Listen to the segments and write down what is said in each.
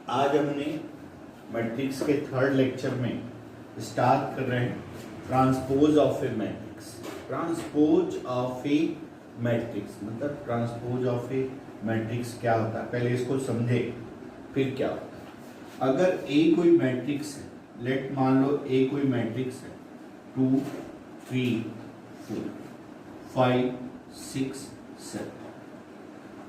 आज हमने मैट्रिक्स के थर्ड लेक्चर में स्टार्ट कर रहे हैं transpose of A matrix. Transpose of A matrix मतलब ट्रांसपोज ऑफ ए मैट्रिक्स क्या होता है, पहले इसको समझे फिर क्या होता है। अगर ए कोई मैट्रिक्स है, लेट मान लो ए कोई मैट्रिक्स है 2 3 4 5 6 7,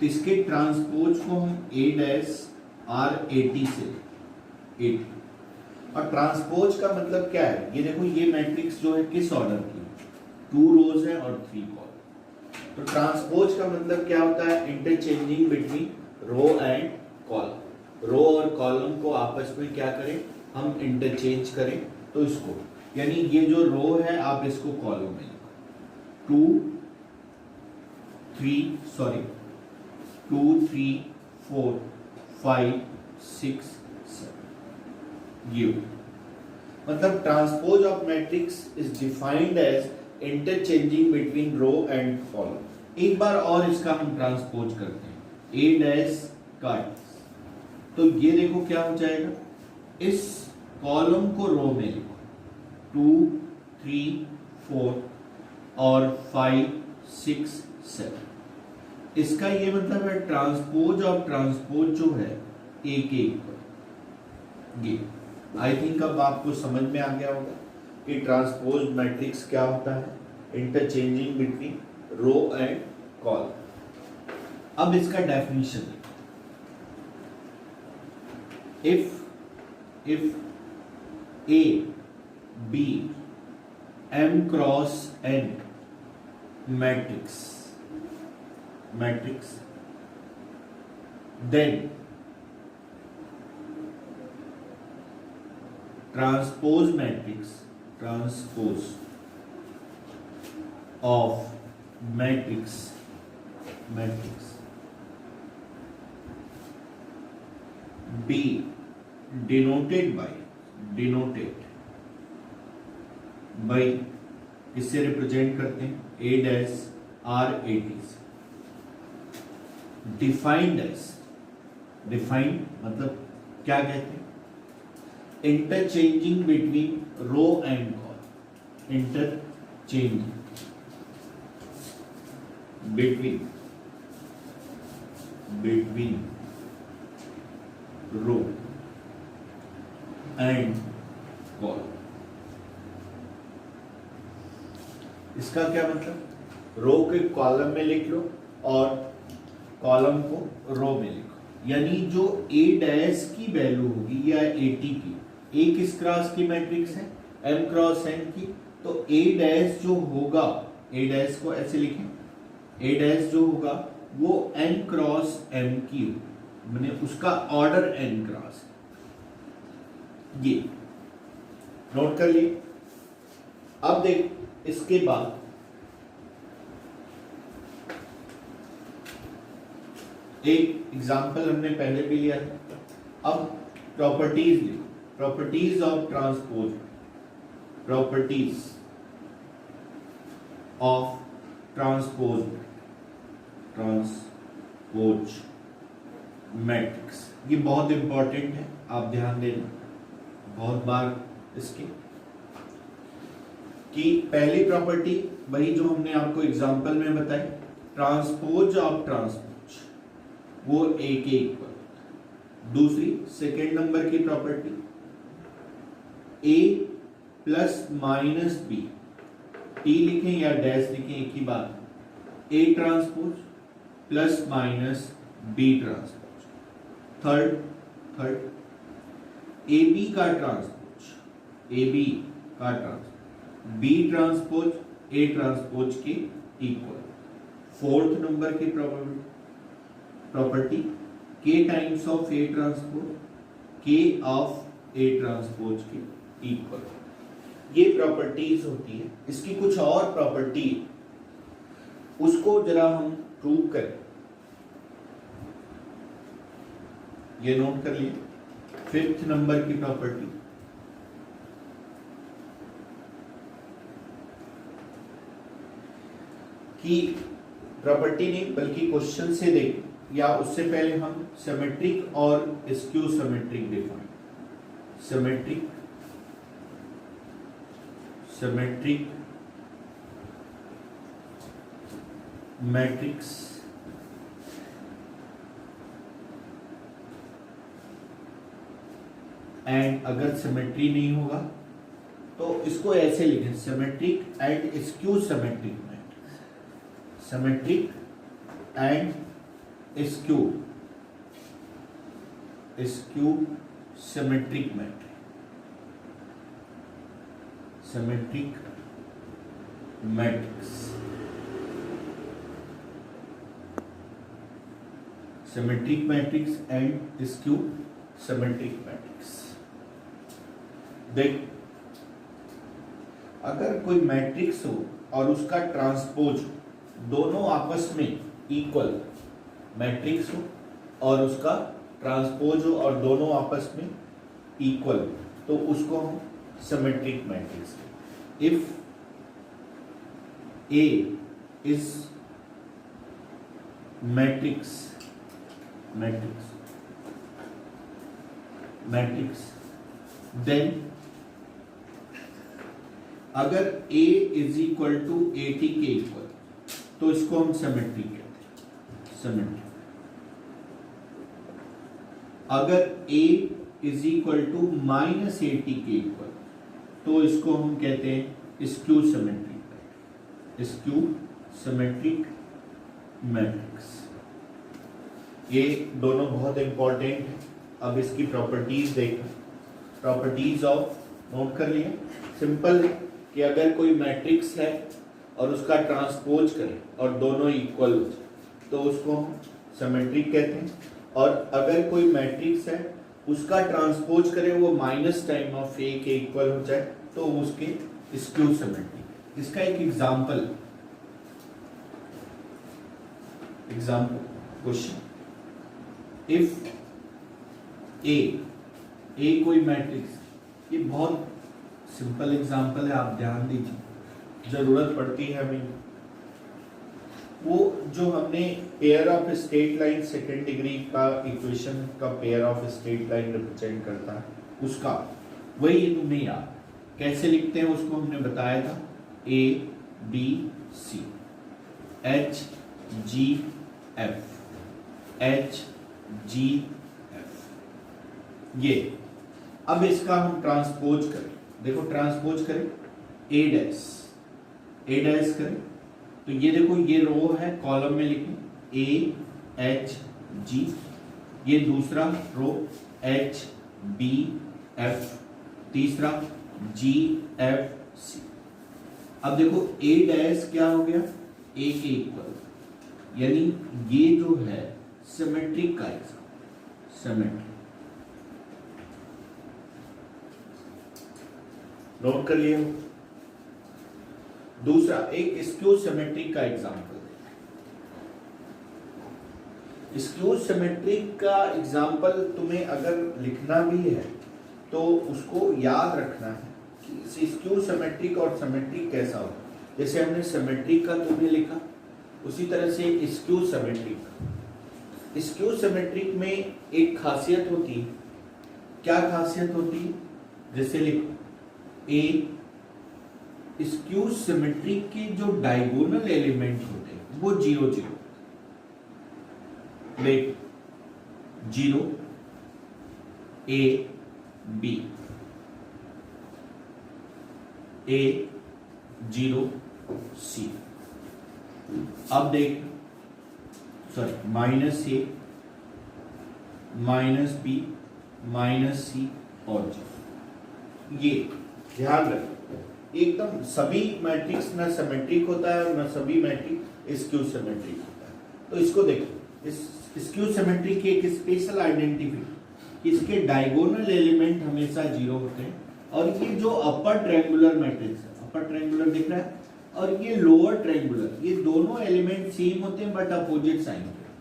तो इसके ट्रांसपोज को हम ए डैश आर 80 से 80। और ट्रांसपोज का मतलब क्या है, ये देखो ये मैट्रिक्स जो है किस ऑर्डर की, 2 रोज है और 3 कॉलम। तो ट्रांसपोज का मतलब क्या होता है, interchanging between row and column. Row और कॉलम को आपस में क्या करें, हम इंटरचेंज करें। तो इसको यानी ये जो रो है आप इसको कॉलम में लिखो 2 3 4 5 6 7। ये मतलब transpose of matrix is defined as interchanging between row and column. एक बार और इसका हम ट्रांसपोज करते हैं ए डैश का, तो ये देखो क्या हो जाएगा, इस कॉलम को रो में लिखो 2 3 4 और 5 6 7। इसका ये मतलब है ट्रांसपोज और ट्रांसपोज जो है एक एक। ये आई थिंक अब आपको समझ में आ गया होगा कि ट्रांसपोज मैट्रिक्स क्या होता है, interchanging between row and column. अब इसका definition, if A B M cross N matrix then transpose of matrix be denoted by किससे रिप्रेजेंट करते हैं, ए डैश आर 80 से। डिफाइंड मतलब क्या कहते हैं, interchanging between row and column. Interchanging between row and column. इसका क्या मतलब, रो के कॉलम में लिख लो और कॉलम को रो में लिखो। यानी जो ए डैश की वैल्यू होगी या 80 की, ए किस क्रॉस की मैट्रिक्स है, एम क्रॉस एन की, तो ए डैश जो होगा, ए डैश को ऐसे लिखें, ए डैश जो होगा वो एन क्रॉस एम की हो, मैंने उसका ऑर्डर एन क्रॉस। ये नोट कर लिए। अब देख, इसके बाद एक एग्जाम्पल हमने पहले भी लिया था। अब प्रॉपर्टीज लिखो, properties of transpose, properties of transpose matrix. ये बहुत इंपॉर्टेंट है, आप ध्यान देना बहुत बार इसकी। कि पहली प्रॉपर्टी वही जो हमने आपको एग्जाम्पल में बताई, ट्रांसपोज ऑफ ट्रांसपोज वो ए के इक्वल। दूसरी सेकेंड नंबर की property, A plus minus B, T लिखें या डैश लिखें एक ही बात, A transpose plus minus B transpose. Third A B का transpose, B transpose A transpose के इक्वल। फोर्थ नंबर की property K times of A transpose, K of A transpose के इक्वल। ये प्रॉपर्टीज होती है। इसकी कुछ और प्रॉपर्टी, उसको जरा हम प्रूव करें। ये नोट कर लिए, फिफ्थ नंबर की प्रॉपर्टी, कि प्रॉपर्टी नहीं बल्कि क्वेश्चन से देख, या उससे पहले हम सिमेट्रिक और skew symmetric define, symmetric matrix and अगर सिमेट्री नहीं होगा तो इसको ऐसे लिखें, symmetric and skew symmetric matrix, symmetric and skew symmetric matrix, symmetric matrix, symmetric matrix and skew symmetric matrix. देख, अगर कोई मैट्रिक्स हो और उसका ट्रांसपोज दोनों आपस में इक्वल, मैट्रिक्स हो और उसका ट्रांसपोज हो और दोनों आपस में इक्वल, तो उसको हम symmetric matrix. If A is matrix then अगर A is equal to AT के इक्वल, तो इसको हम सिमेट्री कहते हैं, सिमेट्री। अगर A is equal to minus AT के इक्वल, तो इसको हम कहते हैं skew symmetric, skew symmetric matrix. ये दोनों बहुत इंपॉर्टेंट है। अब इसकी प्रॉपर्टीज देखना, प्रॉपर्टीज ऑफ, नोट कर लिए, सिंपल है कि अगर कोई मैट्रिक्स है और उसका ट्रांसपोज करें और दोनों इक्वल हो जाए तो उसको हम सिमेट्रिक कहते हैं, और अगर कोई मैट्रिक्स है उसका ट्रांसपोज करें वो माइनस टाइम ऑफ ए के इक्वल हो जाए तो उसके स्क्यू सिमेट्रिक। इसका एक एग्जाम्पल क्वेश्चन, इफ ए कोई मैट्रिक्स, ये बहुत सिंपल एग्जाम्पल है, आप ध्यान दीजिए, जरूरत पड़ती है हमें। वो जो हमने pair of straight line second degree का इक्वेशन का pair of straight line represent करता है, उसका वही ये तुम्हें याद कैसे लिखते हैं उसको हमने बताया था, A B C H G F H G F। ये अब इसका हम ट्रांसपोज करें, देखो ट्रांसपोज करें A डैश करें तो ये देखो ये रो है, कॉलम में लिखें A H G, ये दूसरा रो H B F, तीसरा G F C। अब देखो A डैश क्या हो गया, A के इक्वल, यानी ये जो है सिमेट्रिक का एग्जाम्पल, सिमेट्रिक। नोट कर लिए। दूसरा एक स्क्यू सिमेट्रिक का एग्जाम्पल, स्क्यू सिमेट्रिक का एग्जाम्पल तुम्हें अगर लिखना भी है तो उसको याद रखना है कि स्क्यू सिमेट्रिक और सिमेट्रिक कैसा हो। जैसे हमने सिमेट्रिक का तुमने लिखा, उसी तरह से स्क्यू सिमेट्रिक। स्क्यू सिमेट्रिक में एक खासियत होती है, क्या खासियत होती है, जैसे लिखो ए स्क्यू सिमेट्रिक के जो डायगोनल एलिमेंट होते हैं वो 0 0, देख 0 A B, A 0 C। अब देख sorry minus A minus B minus C और G। ये ध्यान रखें, एकदम सभी मैट्रिक्स ना सिमेट्रिक होता है और ना सभी मैट्रिक्स स्क्यू सिमेट्रिक होता है। तो इसको देखो, इस स्क्यू सिमेट्रिक की एक स्पेशल आइडेंटिटी, इसके डायगोनल एलिमेंट हमेशा 0 होते हैं, और ये जो अपर ट्रायंगुलर मैट्रिक्स है, अपर ट्रायंगुलर दिख रहा है, और ये लोअर ट्रायंगुलर, ये दोनों एलिमेंट सेम होते हैं बट अपोजिट साइन होते हैं।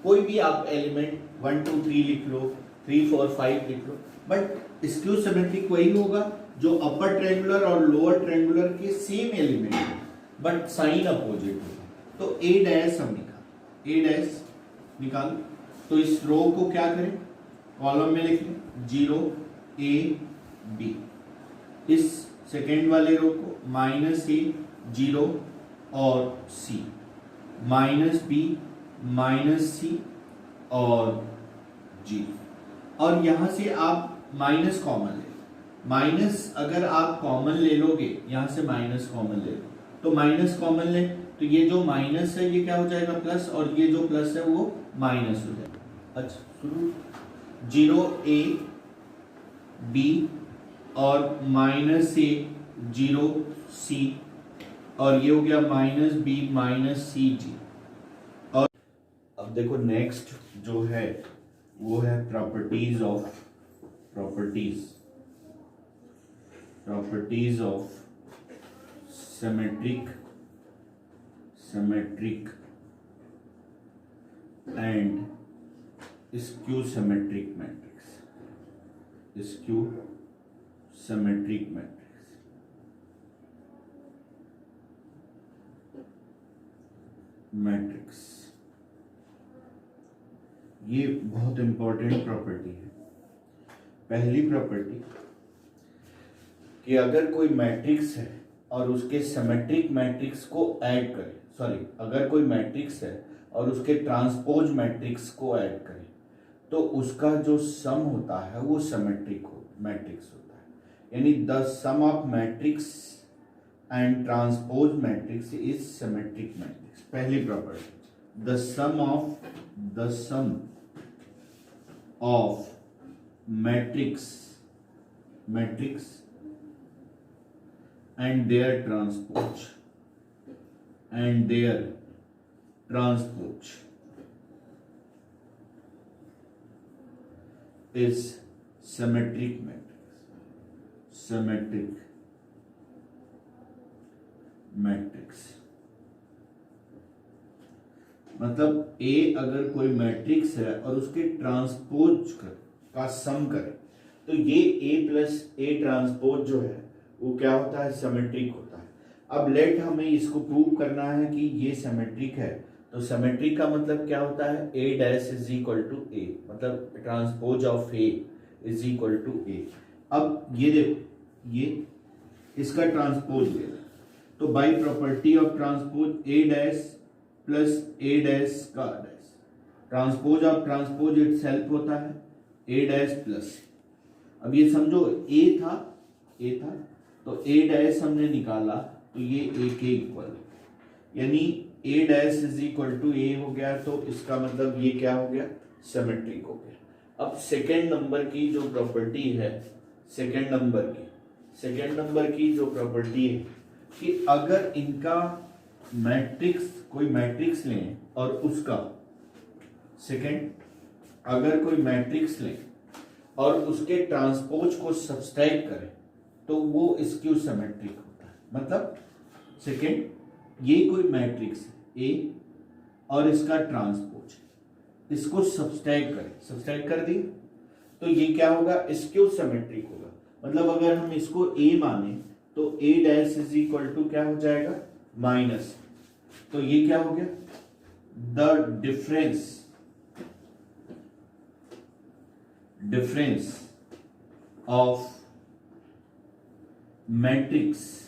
कोई भी आप एलिमेंट 1 2 3 लिख लो, 3 4 5 लिख लो, बट स्क्यू सिमेट्रिक वही होगा जो अपर ट्रायंगुलर और लोअर ट्रायंगुलर के सेम एलिमेंट है बट साइन अपोजिट होगा। तो A डैश हम लिखा, A डैश निकालो। तो इस रो को क्या करें, कॉलम में लिख लें 0 A B। इस सेकेंड वाले रो को -A 0 और C, -B -C और 0। और यहां से आप माइनस कॉमन ले, माइनस अगर आप कॉमन ले लोगे, यहां से माइनस कॉमन ले लो, तो माइनस कॉमन ले तो ये जो माइनस है ये क्या हो जाएगा प्लस, और ये जो प्लस है वो माइनस हो जाएगा। अच्छा शुरू 0 A B और -A 0 C, और ये हो गया -B -C G। और अब देखो नेक्स्ट जो है वो है properties of symmetric and skew symmetric matrix. ये बहुत इंपॉर्टेंट प्रॉपर्टी है। पहली प्रॉपर्टी कि अगर कोई मैट्रिक्स है और उसके सिमेट्रिक मैट्रिक्स को ऐड करें, सॉरी अगर कोई मैट्रिक्स है और उसके ट्रांसपोज मैट्रिक्स को ऐड करें तो उसका जो सम होता है वो सिमेट्रिक मैट्रिक्स होता है। यानी the sum of matrix and transpose matrix is symmetric matrix. पहली property, the sum of matrix and their transpose is symmetric matrix. मतलब A अगर कोई मैट्रिक्स है और उसके ट्रांसपोज का सम करे तो ये A प्लस A ट्रांसपोज जो है वो क्या होता है, सिमेट्रिक होता है। अब लेट हमें इसको प्रूव करना है कि ये सिमेट्रिक है, तो सिमेट्रिक का मतलब क्या होता है, A dash is equal to A, मतलब transpose of A is equal to A। अब ये देखो, ये इसका ट्रांसपोज ले रहा, तो by property of transpose A dash plus A dash का dash, transpose of transpose itself होता है A डैश प्लस। अब ये समझो A था तो A डैश हमने निकाला तो ये A के इक्वल, यानी A dash is equal to A हो गया, तो इसका मतलब ये क्या हो गया, सिमेट्रिक हो गया। अब सेकेंड नंबर की जो प्रॉपर्टी है, सेकेंड नंबर की जो प्रॉपर्टी है कि अगर इनका मैट्रिक्स, कोई मैट्रिक्स लें और उसका सेकेंड, अगर कोई मैट्रिक्स लें और उसके ट्रांसपोज को सब्सट्रैक्ट करें तो वो स्क्यू सिमेट्रिक होता है। मतलब सेकेंड, ये कोई मैट्रिक्स है A और इसका ट्रांसपोज, इसको सब्सट्रैक्ट कर दिए तो ये क्या होगा, स्क्यू सिमेट्रिक होगा। मतलब अगर हम इसको A माने तो A dash is equal to क्या हो जाएगा, माइनस, तो ये क्या हो गया, the difference of matrix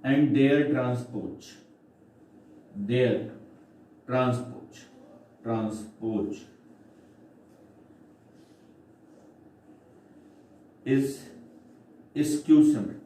and their transpose is skew symmetric।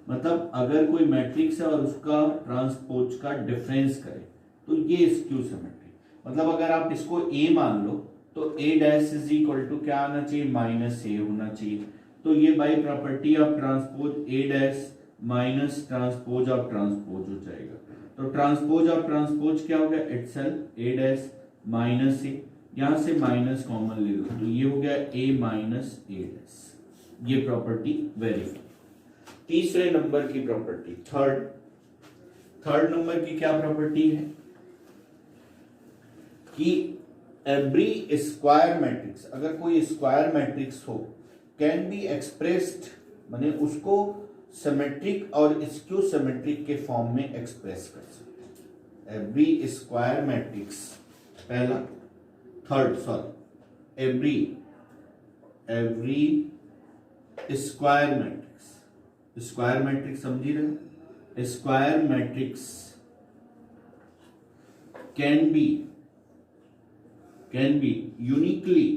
मतलब अगर कोई मैट्रिक्स है और उसका ट्रांसपोज का डिफरेंस करे तो ये स्क्यू सिमेट्रिक। मतलब अगर आप इसको A मान लो तो A dash is equal to क्या आना चाहिए, माइनस A होना चाहिए। तो ये by property of transpose A dash minus transpose of transpose हो जाएगा। तो ट्रांसपोज ऑफ ट्रांसपोज क्या हो गया, itself A dash minus A, यहां से माइनस कॉमन ले लो तो ये हो गया A माइनस A डैश। ये प्रॉपर्टी वेरीफाई। तीसरे नंबर की प्रॉपर्टी, थर्ड नंबर की क्या प्रॉपर्टी है कि एवरी स्क्वायर मैट्रिक्स, अगर कोई स्क्वायर मैट्रिक्स हो, कैन बी एक्सप्रेस्ड माने उसको सिमेट्रिक और स्क्यू सिमेट्रिक के फॉर्म में एक्सप्रेस कर सकते हैं। एवरी स्क्वायर मैट्रिक्स पहला, third sorry every square matrix, square matrix समझी रहे, square matrix can B uniquely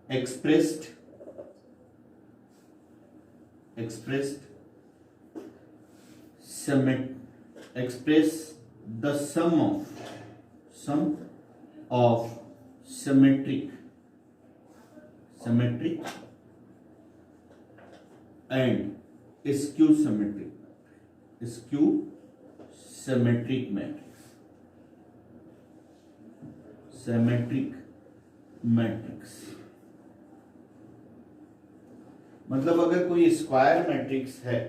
expressed express the sum of symmetric and skew symmetric matrix. मतलब अगर कोई स्क्वायर मैट्रिक्स है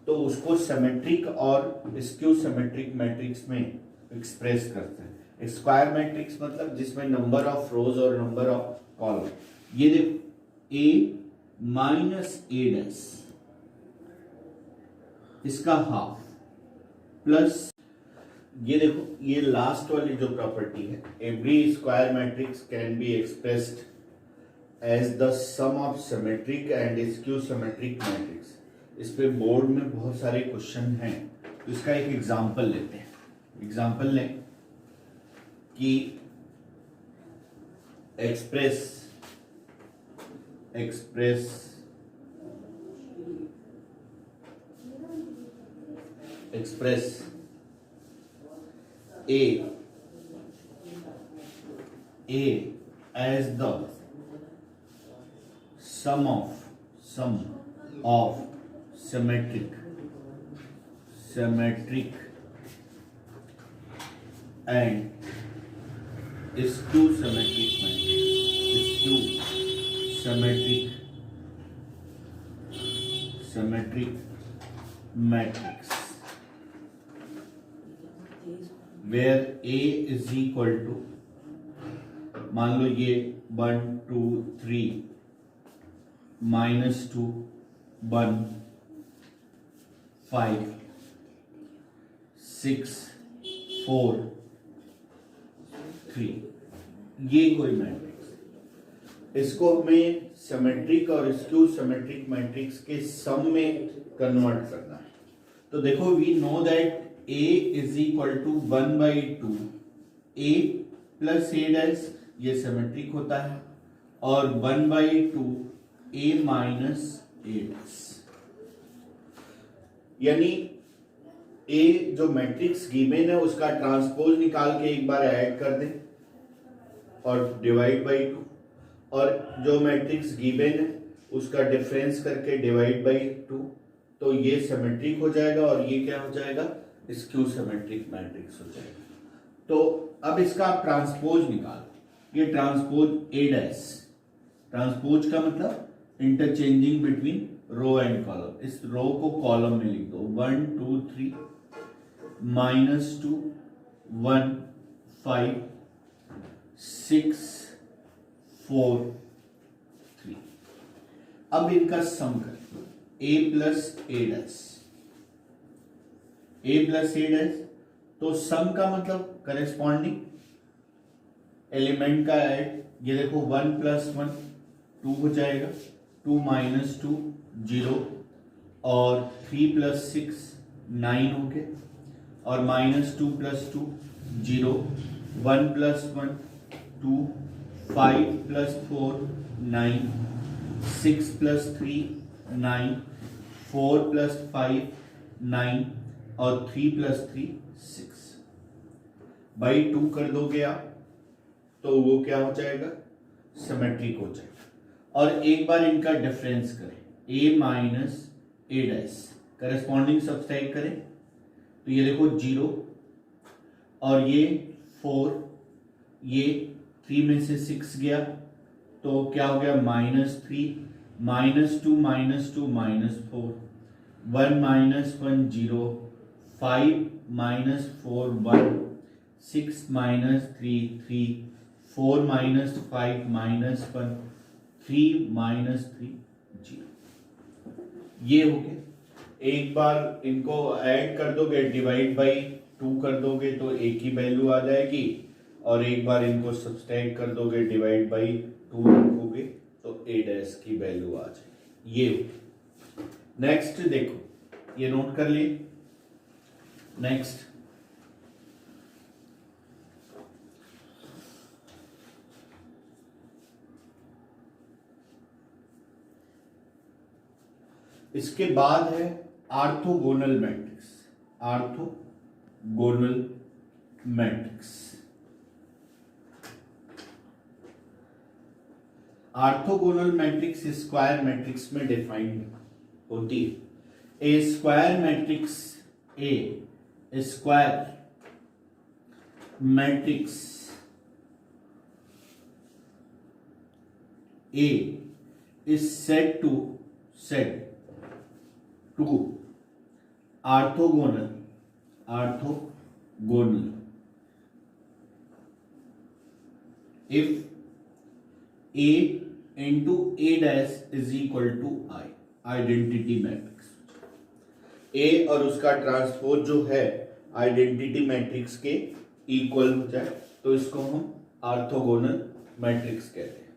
तो उसको सिमेट्रिक और स्क्यू सिमेट्रिक मैट्रिक्स में एक्सप्रेस करते हैं। स्क्वायर मैट्रिक्स मतलब जिसमें नंबर ऑफ रोज और नंबर ऑफ कॉलम, ये देखो ए माइनस ए डैश इसका हाफ प्लस ये देखो ये लास्ट वाली जो प्रॉपर्टी है, every square matrix can be expressed as the sum of symmetric and skew symmetric matrix. इस पे बोर्ड में बहुत सारे क्वेश्चन हैं, तो इसका एक एग्जांपल लेते हैं। एग्जांपल लें कि express A as the sum of symmetric and skew symmetric matrix where A is equal to, मान लो ये 1 2 3 -2 1 5 6 4 3, ये कोई मैट्रिक्स, इसको हमें सिमेट्रिक और स्क्यू सिमेट्रिक मैट्रिक्स के सम में कन्वर्ट करना है। तो देखो we know that A is equal to 1/2 A plus A dash, ये सिमेट्रिक होता है, और 1/2 A minus A dash, यानी A जो मैट्रिक्स गिवन है उसका ट्रांसपोज निकाल के एक बार ऐड कर दें और डिवाइड बाई 2, और जो मैट्रिक्स गिवन है उसका डिफरेंस करके डिवाइड बाई 2, तो ये सिमेट्रिक हो जाएगा और ये क्या हो जाएगा, स्क्यू सिमेट्रिक मैट्रिक्स हो जाएगा। तो अब इसका आप ट्रांसपोज निकालो, ये ट्रांसपोज ए डैश, ट्रांसपोज का मतलब interchanging between row and column. इस रो को कॉलम में लिख दो, 1 2 3 -2 1 5 6 4 3। अब इनका सम करें, a plus A dash, A plus A dash, तो सम का मतलब करेस्पॉन्डिंग एलिमेंट का ऐड, ये देखो 1 + 1 2 हो जाएगा, 2 - 2 0, और 3 + 6 9 हो गए, और -2 + 2 0, 1 + 1 2, 5 + 4 9, 6 + 3 9, 4 + 5 9, और 3 + 3 6 बाई 2 कर दोगे आप तो वो क्या हो जाएगा, सिमेट्रिक हो जाएगा। और एक बार इनका डिफरेंस करें, a minus A dash, corresponding subtract करें तो ये देखो 0, और ये 4, ये 3 में से 6 गया तो क्या हो गया, -3 -2 -2 -4, 1 - 1 0, 5 - 4 1, 6 - 3 3, 4 माइनस 5 माइनस 1 3 माइनस 3 0। ये हो गया। एक बार इनको ऐड कर दोगे, डिवाइड बाई 2 कर दोगे तो ए की वैल्यू आ जाएगी, और एक बार इनको सब्सट्रैक्ट कर दोगे, डिवाइड बाई 2 रखोगे तो ए डैश की वैल्यू आ जाएगी। ये नेक्स्ट देखो, ये नोट कर लिए। नेक्स्ट इसके बाद है orthogonal matrix. Orthogonal matrix, orthogonal matrix square matrix में डिफाइंड होती है। A square matrix, A square matrix A is set to orthogonal if A into A dash is equal to I, identity matrix. A और उसका transpose जो है identity matrix के equal हो जाए तो इसको हम ऑर्थोगोनल मैट्रिक्स कहते हैं।